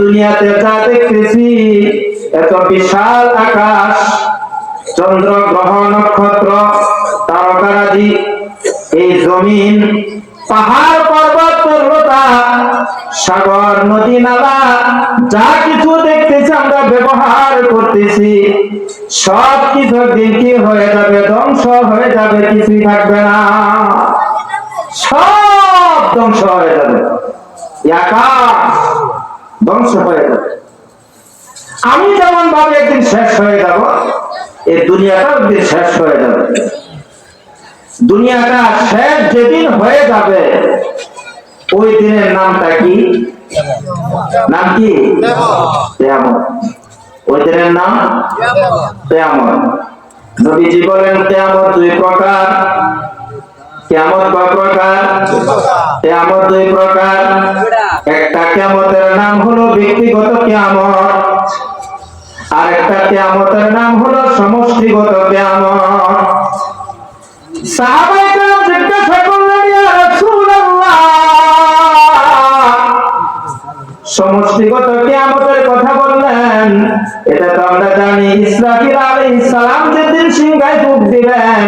দুনিয়াতে যা দেখতেছি এত বিশাল আকাশ, চন্দ্র গ্রহ নক্ষত্র তারকারাজি, এই জমিন, পাহাড় পর্বত পর্বতা, সাগর নদী নালা, যা কিছু দেখতেছি আমরা ব্যবহার করতেছি সব কিছু দিন কি হয়ে যাবে, ধ্বংস হয়ে যাবে, কিছুই থাকবে না, সব ধ্বংস হয়ে যাবে, আকাশ ধ্বংস হয়ে যাবে। আমি যেমন ভাবে একদিন শেষ হয়ে যাব, এই দুনিয়াটা একদিন শেষ হয়ে যাবে। দুনিয়াটা শেষ যেদিন হয়ে যাবে ওই দিনের নামটা কি? নাম কি? কিয়ামত। ওই দিনের নাম কিয়ামত। নবীজি বলেন কিয়ামত দুই প্রকার। কিয়ামত কয় প্রকার? কিয়ামত দুই প্রকার। একটা কিয়ামতের নাম হলো ব্যক্তিগত কিয়ামত, আর একটা কিয়ামতের নাম হলো সমষ্টিগত কিয়ামত। সাহাবায়ে কেরাম জিজ্ঞাসা করলেন, ইয়া রাসূলুল্লাহ, সমষ্টিগত কিয়ামতের কথা বললেন, এটা তো আমরা জানি, ইসরাফিল আলাইহিস সালাম যেদিন সিংহায় ফুঁক দিবেন,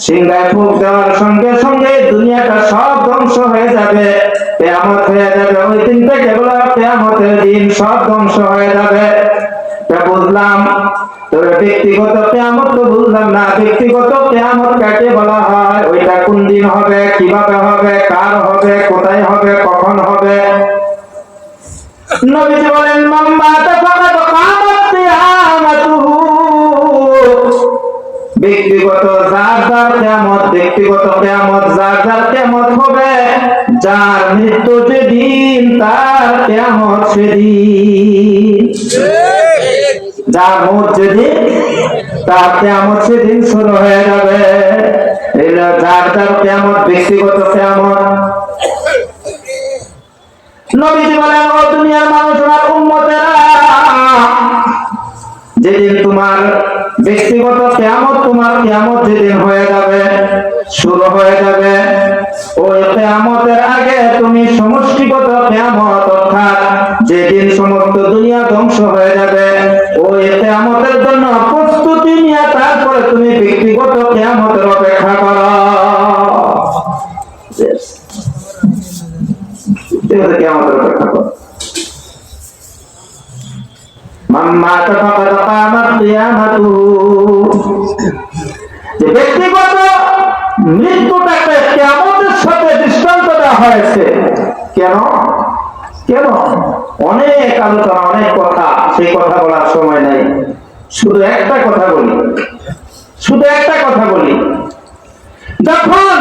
সিংহায় ফুঁক দেওয়ার সঙ্গে সঙ্গে দুনিয়াটা সব ধ্বংস হয়ে যাবে, কিয়ামত হয়ে যাবে। ওই দিন থেকে বলা কিয়ামতের দিন, সব ধ্বংস হয়ে যাবে। বুঝলাম, তবে ব্যক্তিগত কিয়ামত তো বুঝলাম না। ব্যক্তিগত কিয়ামত কাকে বলা হয়? ওইটা কোন দিন হবে, কিভাবে হবে, কার হবে, কোথায় হবে, কখন হবে? নবীজি বলেন, মান মাতা ফাকাদ কামাত কিয়ামাতুহু। ব্যক্তিগত যার যার কিয়ামত, ব্যক্তিগত কিয়ামত যার যার কিয়ামত হবে, যার মৃত্যু যেদিন তার কিয়ামত সেদিন, যার মৌত যেদিন তার কিয়ামত সেদিন শুরু হয়ে যাবে। এটা যার যার কিয়ামত, ব্যক্তিগত কিয়ামত। নবীজি বলেন, ও দুনিয়ার মানুষ, আমার উম্মতেরা, যেদিন তোমার ব্যক্তিগত কিয়ামত, তোমার কিয়ামত যেদিন হয়ে যাবে, শুরু হয়ে যাবে, ওই কিয়ামতের আগে তুমি সমষ্টিগত কিয়ামত, অর্থাৎ যেদিন সমস্ত দুনিয়া ধ্বংস হয়ে যাবে, ওই কিয়ামতের জন্য প্রস্তুতি নিয়ে তারপরে তুমি ব্যক্তিগত কিয়ামতের অপেক্ষা করো। কিয়ামতের অপেক্ষা করো। ব্যক্তিগত মৃত্যুটাকে কিয়ামতের সাথে দৃষ্টান্ত দেওয়া হয়েছে। কেন? কেন? অনেক আলোচনা, অনেক কথা, সেই কথা বলার সময় নাই। শুধু একটা কথা বলি, শুধু একটা কথা বলি। যখন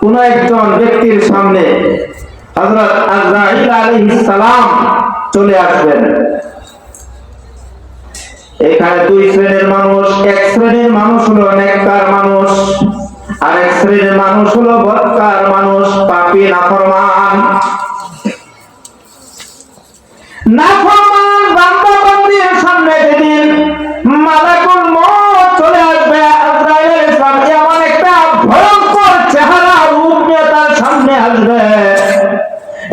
কোন একজন ব্যক্তির সামনে হযরত আজরাইল আলাইহিস সালাম চলে আসবেন, এখানে দুই শ্রেণীর মানুষ। এক শ্রেণীর মানুষ হলো নেককার মানুষ, আর এক শ্রেণীর মানুষ হলো বদকার মানুষ, পাপী নাফরমান। নাফরমান বান্দা বান্দির সামনে যেদিন মালাকুল মউত চলে আসবে, আজরাইল আলাইহিস সালাম এমন একটা ভয়ঙ্কর চেহারা রূপ নিয়ে তার সামনে আসবে,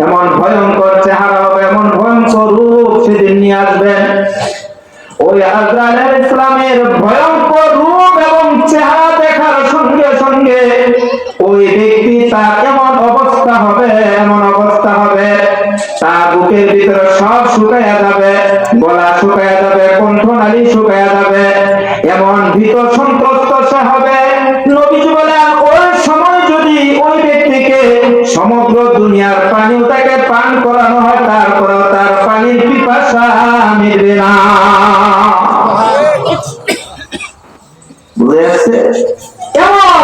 এমন ভয়ঙ্কর চেহারা হবে, এমন ভয়ঙ্কর রূপ সেদিন নিয়ে আসবেন। ওই আজরাইল আলাইহিস সালামের ভয়ঙ্কর রূপ এবং চেহারা দেখার সঙ্গে সঙ্গে ওই ব্যক্তি তার এমন অবস্থা হবে, এমন অবস্থা হবে, তার বুকের ভিতরে সব শুকায়া যাবে, গলা শুকায়া যাবে, কণ্ঠনালী শুকায়া যাবে, এমন ভীত সন্ত্রস্ত সে হবে। নবীজি বলেন, ওই সময় যদি ওই ব্যক্তিকে সমগ্র দুনিয়ার পানিও তাকে পান করানো হয়, তারপরেও তার পানির পিপাসা মিটবে না। বুঝে আসছে? এমন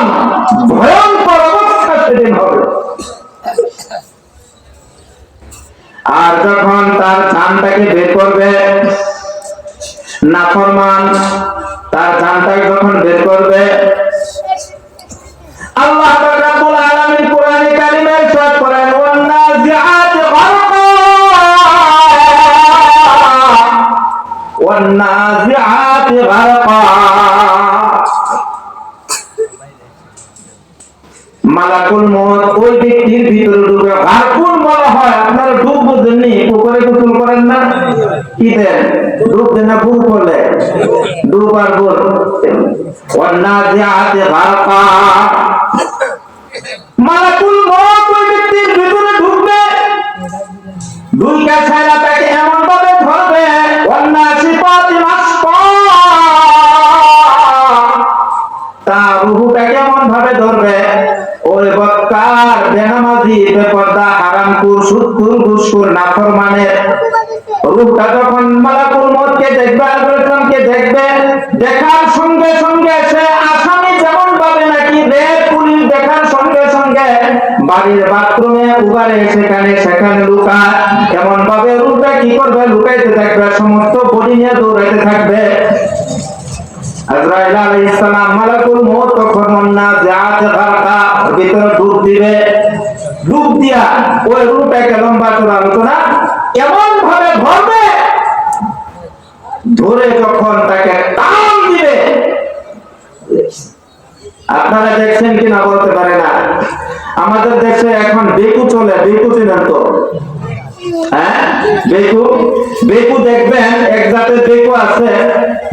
ভয়ঙ্কর অবস্থা সেদিন হবে। আর যখন তার জানটাকে বের করবে, নাফরমান তার জানটাকে যখন বের করবে, আল্লাহ রাব্বুল আলামিন কোরআনে কারিমে ইরশাদ করেন, ওয়ান নাজিআতি গারকা, ওয়ান নাজিআতি গারকা। মালাকুল মউত ওই ব্যক্তির ভিতরে ঢুকে, গারকুন বলা হয়। আপনারা ডুব বুঝেননি, পুকুরে গোসল করেন না, কি দেন? ডুব দেন না ভুল করলে? ডুব আর ভুল। ওয়ান্নাজিআতি গারকা, মালাকুল মউত ওই ব্যক্তির ভিতরে ঢুকবে, দুইটা ছায়া তাকে এমন ভাবে ধরবে, ওয়ান্নাসিফাতি নাসফা, তার রূহটাকে এমন ভাবে ধরবে, ওই বক্কার বেনামাজি বেপরদা হারামখোর সুদখোর ঘুষখোর নাফরমানের রূহটা যখন মালাকুল মউতকে দেখবে, আজরাইলকে দেখবে, দেখার সঙ্গে সঙ্গে সে আসামি যেমন ভাবে নাকি রেড পুলিশ দেখার সঙ্গে সঙ্গে বাড়ির বাথরুমে উবারে সেখানে লুকায়, এমন ভাবে রূহটা কি করবে? লুকাইতে থাকবে, সমস্ত বডি নিয়ে দৌড়াইতে থাকবে। আজরাইল আলাইহিস সালাম মালাকুল মউত তখন নাজিআতি গারকা ভিতরে ডুব দিবে, ডুব দিয়া ওই রূহটাকে লম্বা চড়া আলোচনা এমন ভাবে ধরবে, ধরে যখন তাকে টান দিবে, আপনারা দেখছেন কিনা বলতে পারে না, আমাদের দেশে এখন বেকু চলে, বেকু চিনেন তো? হ্যাঁ, বেকু। বেকু দেখবেন এক জাতের বেকু আছে,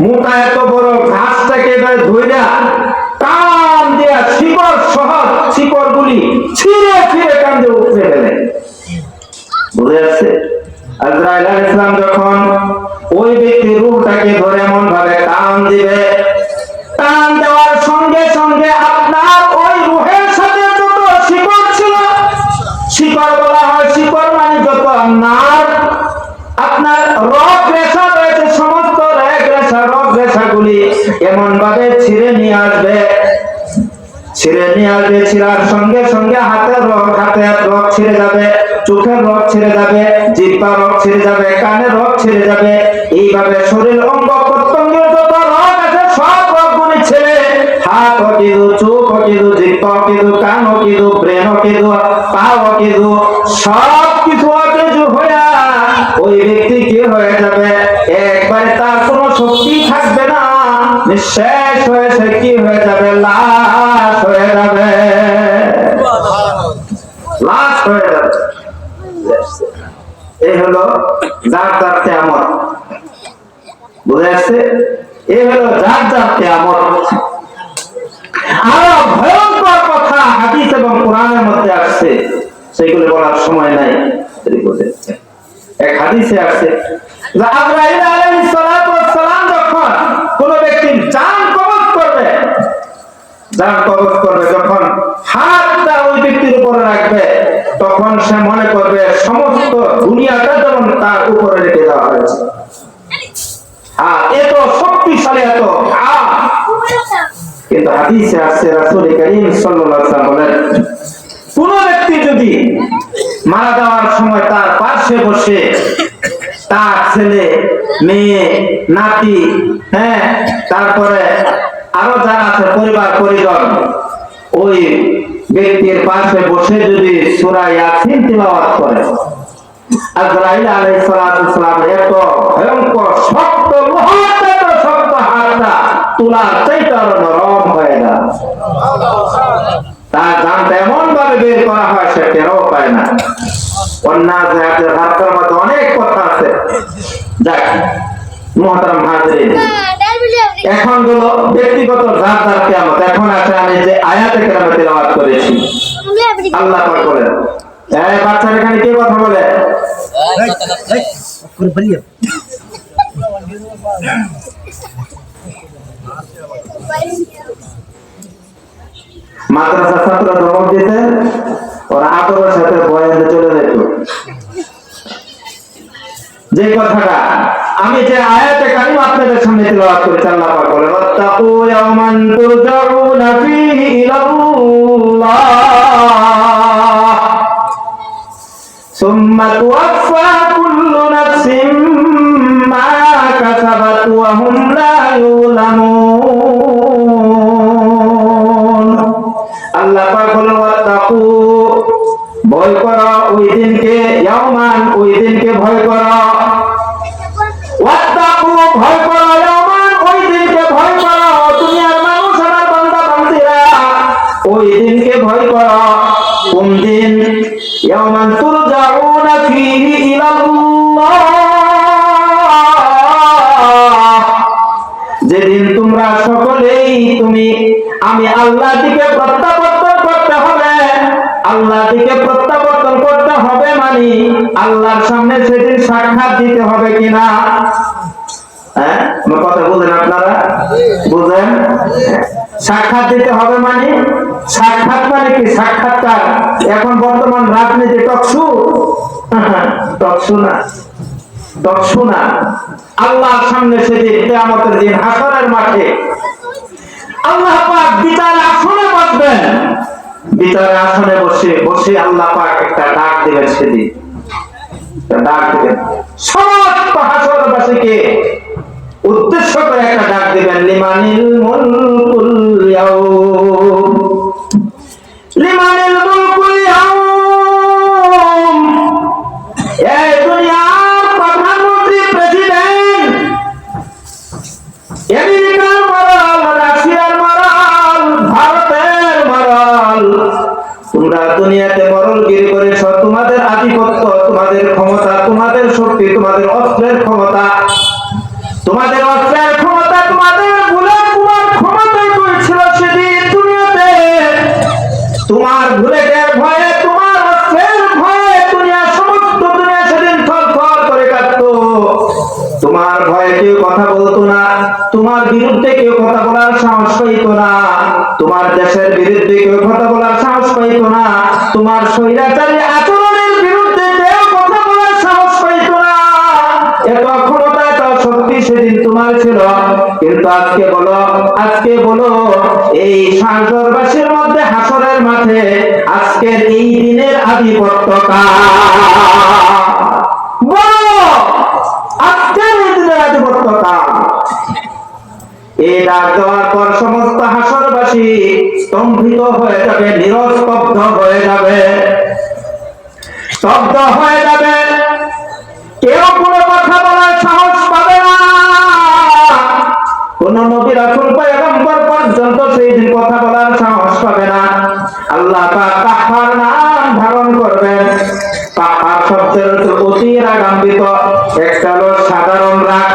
মোটা এত বড় ঘাসটাকে এবার ধইরা টান দিয়া শিকড় সহ শিকড় গুলি ছিঁড়ে ছিঁড়ে কান্দে উঠে ফেলে। বুঝে যাচ্ছে? আজরাইল আলাইহিস সালাম যখন ওই ব্যক্তির রূহটাকে ধরে এমন ভাবে টান দিবে, টান দেওয়ার সঙ্গে সঙ্গে আপনার ওই রূহের সাথে যত শিকড় ছিল, শিকড় বলা হয়, শিকড় মানে যত নার আপনার রগ রেশা রয়েছে, সমস্ত রগ রেশাগুলি এমন ভাবে ছিঁড়ে নিয়ে আসবে, ছিঁড়ার সঙ্গে সঙ্গে হাতের রগ ছিঁড়ে যাবে, চোখের রগ ছিঁড়ে যাবে, জিহ্বার রগ ছিঁড়ে যাবে, কানের রগ ছিঁড়ে যাবে, এইভাবে শরীর অঙ্গ প্রত্যঙ্গের যত রগ আছে সব রগগুলি ছিঁড়ে, হাত অকিদু, চোখ অকিদু, জিহ্বা অকিদু, কান অকিদু, ব্রেন অকিদু, পা অকিদু, সব কিছু অকেজু হইয়া ওই ব্যক্তি কি হয়ে যাবে? একবারে তার কোনো শক্তি থাকবে না, নিঃশেষ হয়ে সে কি হয়ে যাবে? লাশ হয়ে যাবে, লাশ হয়ে যাবে। এই হলো যার যার কিয়ামত। বুঝে আসছে? এই হলো যার যার কিয়ামত। আরো ভয়ঙ্কর কথা হাদিস এবং কোরআনের মধ্যে আসছে, সেগুলো বলার সময় নাই। এক হাদিসে আসছে যে আজরাইল আলাইহিস সালাতু ওয়াস সালাম যখন কোন ব্যক্তির জান কবজ করবে, যখন হাতটা ওই ব্যক্তির উপরে রাখবে, তখন সে মনে করবে সমস্ত দুনিয়াটা যেমন তার উপরে রেখে দেওয়া হয়েছে। এত শক্তিশালী, এত কিন্তু হাদিসে আসছে রাসূল কারীম সাল্লাল্লাহু আলাইহি ওয়াসাল্লাম বলেন, কোন ব্যক্তি যদি মারা যাওয়ার সময় তার পাশে বসে তার ছেলে, মেয়ে, নাতি, তারপরে আরো যারা আছে পরিবার পরিজন, ওই ব্যক্তির পাশে বসে যদি সূরা ইয়াসিন তিলাওয়াত করে, আজরাইল আলাইহিস সালাতু ওয়াস সালাম এত ভয়ঙ্কর শক্ত লোহার মতো শক্ত হাতটা তুলার চাইতে আরো নরম হয়ে যায়, তার জানটা এমন ভাবে বের করা হয় সে টেরও পায় না। ওয়ান্নাজিআতি গারকার মধ্যে অনেক কথা আছে। যাক মুহতারাম হাজিরিন, এখন হলো ব্যক্তিগত যার যার কিয়ামত। এখন আছে আমি যে আয়াতে কেরামে তেলাওয়াত করেছি, আল্লাহ পাক বলেন, এই বাচ্চারা এখানে কি কথা বলে? মাদ্রাসা ছাত্র ধমক দিতে, ওরা আদরের সাথে বয়ানে চলে যেত। যে কথাটা আমি যে আয়াতে কারিমা আপনাদের সামনে তেলাওয়াত করেছি, আল্লাহ পাক বলেন, ওয়াত্তাকু ইয়াওমান তুরজাউনা ফীহি ইলাল্লাহ সুম্মা তুওয়াফফা কুল্লু নাফসিন মা কাসাবাত ওয়া হুম লা ইউলামুন। আল্লাহ পাক বলেন, ওয়াত্তাকু, ভয় করো ওই দিনকে, ইয়াওমান, ওই দিনকে ভয় করো, ওয়াত্তাকু, ভয় করো, ইয়াওমান, ওই দিনকে ভয় করো, দুনিয়ার মানুষ আমার বান্দা বান্দীরা, ওই দিনকে ভয় করো। কোন দিন? ইয়াওমান তুরজাউনা ফীহি ইলাল্লাহ, আমি আল্লাহর দিকে প্রত্যাবর্তন করতে হবে। আল্লাহর দিকে প্রত্যাবর্তন করতে হবে মানে আল্লাহর সামনে সেদিন সাক্ষাৎ দিতে হবে কিনা? হ্যাঁ, আমার কথা বুঝেন আপনারা? বুঝেন? সাক্ষাৎ দিতে হবে মানে, সাক্ষাৎ মানে কি? সাক্ষাৎকার এখন বর্তমান রাজনীতি টকশো, টকশো না, টকশো না। আল্লাহর সামনে সেদিন কিয়ামতের দিন হাসরের মাঠে আল্লাহ পাক বিচার আসনে বসবেন। বিচারের আসনে বসে বসে আল্লাহ পাক একটা ডাক দিবেন। সেদিন ডাক দিবেন, সমস্ত হাসরবাসীকে উদ্দেশ্য করে একটা ডাক দিবেন, লিমানিল মুলকুল ইয়াউম, লিমানিল মুলকুল ইয়াউম। এই দুনিয়ার প্রধানমন্ত্রী, প্রেসিডেন্ট, আমেরিকার মারাল, রাশিয়ার মারাল, ভারতের মারাল, তোমরা দুনিয়াতে মরলগিরি করেছ। তোমাদের আধিপত্য, তোমাদের ক্ষমতা, তোমাদের শক্তি, তোমাদের অস্ত্রের ক্ষমতা, তোমাদের অস্ত্রের ক্ষমতা, তোমাদের বুলেট ক্ষমতা করেছিল সেদিন দুনিয়াতে। তোমার বুলেটের ভয়ে, তোমার অস্ত্রের ভয়ে দুনিয়া, সমস্ত দুনিয়া সেদিন থরথর করে কাঁপতো। তোমার ভয়ে কেউ কথা বলতো না, তোমার বিরুদ্ধে কেউ কথা বলার সাহস পাইতো না, তোমার দেশের বিরুদ্ধে কেউ কথা বলার সাহস পাইতো না, তোমার স্বৈরাচারী আচরণের বিরুদ্ধে কেউ কথা বলার সাহস পাইতো না। এত ক্ষমতা, এত শক্তি সেদিন তোমার ছিল। কিন্তু আজকে বলো, আজকে বলো, এই সাগরবাসীর মধ্যে হাসরের মাঠে আজকের এই দিনের আধিপত্য কার? বলো, আজকের এই দিনের আধিপত্য কার? এই ডাক দেওয়ার পর সমস্ত হাসরবাসী স্তম্ভিত হয়ে যাবে, নিরস্তব্ধ হয়ে যাবে, স্তব্ধ হয়ে যাবে। কেউ কোনো কথা বলার সাহস পাবে না। কোন নবী রাসূল পয়গম্বর পর্যন্ত সেই দিন কথা বলার সাহস পাবে না। আল্লাহ পাক কাহ্হার নাম ধারণ করবেন। কাহ্হার শব্দের অতি রাগান্বিত। একটা হলো সাধারণ রাগ,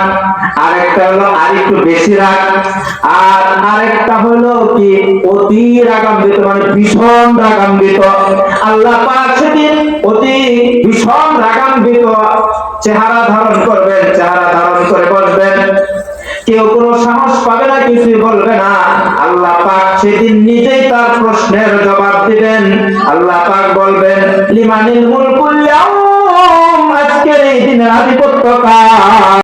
আরেকটা হলো আরেকটু বেশি রাগ, আর আরেকটা হলো কি অতি রাগান্বিত, মানে ভীষণ রাগান্বিত। আল্লাহ পাক সেদিন অতি ভীষণ রাগান্বিত চেহারা ধারণ করবেন, চেহারা ধারণ করে বসবেন। কেউ কোনো সাহস পাবে না, কিছুই বলবে না। আল্লাহ পাক সেদিন নিজেই তার প্রশ্নের জবাব দিবেন। আল্লাহ পাক বলবেন, লিমানিল মুলকুল ইয়াউম, আজকের এই দিনের আধিপত্য কার?